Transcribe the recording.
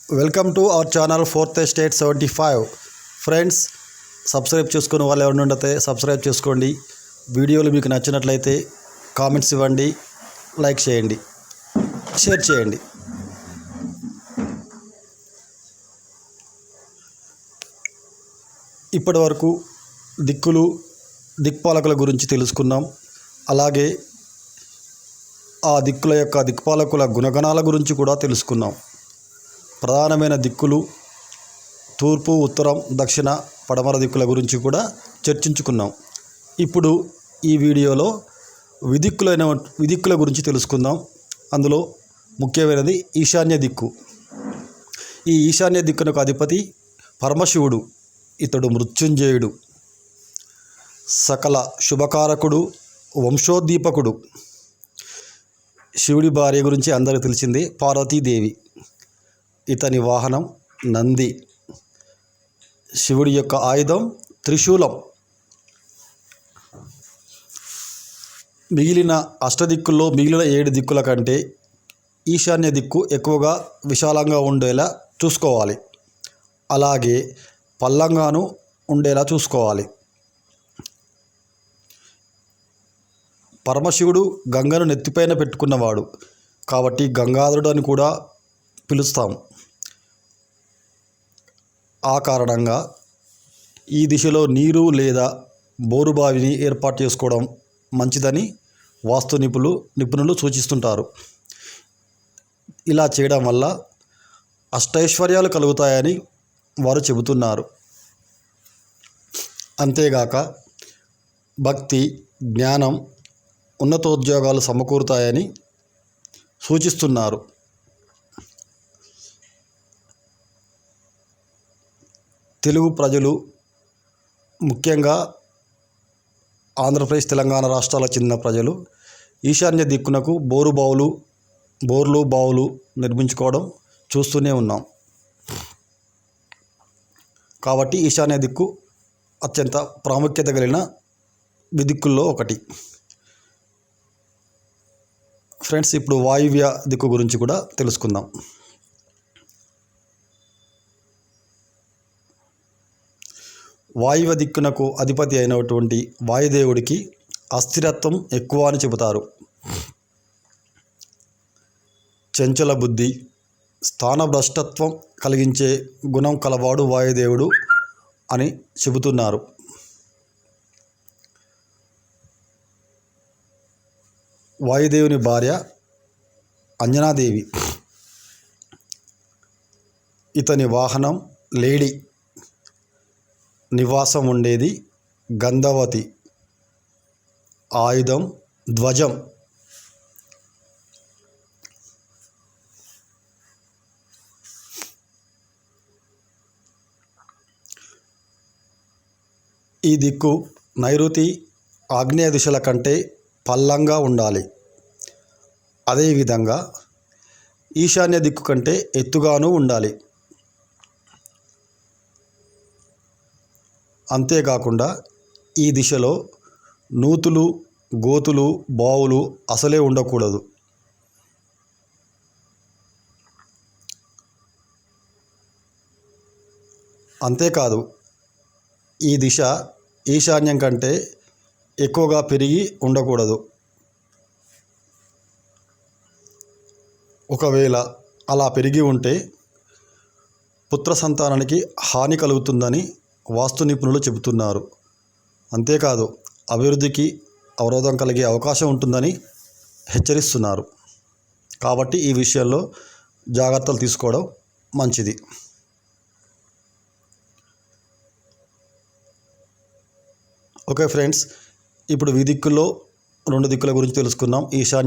Welcome to our channel fourth estate 75 friends. Subscribe చేసుకుని వాళ్ళు ఎవరిని ఉండితే సబ్స్క్రైబ్ చేసుకోండి. వీడియోలు మీకు నచ్చినట్లయితే కామెంట్స్ ఇవ్వండి, లైక్ చేయండి, షేర్ చేయండి. ఇప్పటి వరకు దిక్పాలకుల గురించి తెలుసుకున్నాం. అలాగే ఆ దిక్పాలకుల గుణగణాల గురించి కూడా తెలుసుకున్నాం. ప్రధానమైన దిక్కులు తూర్పు, ఉత్తరం, దక్షిణ, పడమర దిక్కుల గురించి కూడా చర్చించుకున్నాం. ఇప్పుడు ఈ వీడియోలో విదిక్కుల గురించి తెలుసుకుందాం. అందులో ముఖ్యమైనది ఈశాన్య దిక్కు. ఈ ఈశాన్య దిక్కునకు అధిపతి పరమశివుడు. ఇతడు మృత్యుంజయుడు, సకల శుభకారకుడు, వంశోద్దీపకుడు. శివుడి భార్య గురించి అందరికీ తెలిసిందే, పార్వతీదేవి. ఇతని వాహనం నంది. శివుడి యొక్క ఆయుధం త్రిశూలం. మిగిలిన అష్టదిక్కుల్లో మిగిలిన 7 దిక్కుల కంటే ఈశాన్య దిక్కు ఎక్కువగా విశాలంగా ఉండేలా చూసుకోవాలి. అలాగే పల్లంగాను ఉండేలా చూసుకోవాలి. పరమశివుడు గంగను నెత్తిపైన పెట్టుకున్నవాడు కాబట్టి గంగాధరుడు అని కూడా పిలుస్తాం. ఆ కారణంగా ఈ దిశలో నీరు లేదా బోరుబావిని ఏర్పాటు చేసుకోవడం మంచిదని వాస్తు నిపుణులు సూచిస్తుంటారు. ఇలా చేయడం వల్ల అష్టైశ్వర్యాలు కలుగుతాయని వారు చెబుతున్నారు. అంతేగాక భక్తి, జ్ఞానం, ఉన్నతోద్యోగాలు సమకూరుతాయని సూచిస్తున్నారు. తెలుగు ప్రజలు, ముఖ్యంగా ఆంధ్రప్రదేశ్, తెలంగాణ రాష్ట్రాలకు చెందిన ప్రజలు ఈశాన్య దిక్కునకు బోర్లు బావులు నిర్మించుకోవడం చూస్తూనే ఉన్నాం. కాబట్టి ఈశాన్య దిక్కు అత్యంత ప్రాముఖ్యత కలిగిన విదిక్కుల్లో ఒకటి. ఫ్రెండ్స్, ఇప్పుడు వాయువ్య దిక్కు గురించి కూడా తెలుసుకుందాం. వాయువ్య దిక్కునకు అధిపతి అయినటువంటి వాయుదేవుడికి అస్థిరత్వం ఎక్కువ అని చెబుతారు. చంచల బుద్ధి, స్థానభ్రష్టత్వం కలిగించే గుణం కలవాడు వాయుదేవుడు అని చెబుతున్నారు. వాయుదేవుని భార్య అంజనాదేవి. ఇతని వాహనం లేడి. నివాసం ఉండేది గంధవతి. ఆయుధం ధ్వజం. ఈ దిక్కు నైరుతి, ఆగ్నేయ దిశల కంటే పల్లంగా ఉండాలి. అదేవిధంగా ఈశాన్య దిక్కు కంటే ఎత్తుగాను ఉండాలి. అంతేకాకుండా ఈ దిశలో నూతులు, గోతులు, బావులు అసలే ఉండకూడదు. అంతేకాదు, ఈ దిశ ఈశాన్యం కంటే ఎక్కువగా పెరిగి ఉండకూడదు. ఒకవేళ అలా పెరిగి ఉంటే పుత్ర సంతానానికి హాని కలుగుతుందని వాస్తు నిపుణులు చెబుతున్నారు. అంతేకాదు, అభివృద్ధికి అవరోధం కలిగే అవకాశం ఉంటుందని హెచ్చరిస్తున్నారు. కాబట్టి ఈ విషయంలో జాగ్రత్తలు తీసుకోవడం మంచిది. ఓకే ఫ్రెండ్స్, ఇప్పుడు ఈ దిక్కుల్లో 2 దిక్కుల గురించి తెలుసుకున్నాం. ఈశాన్య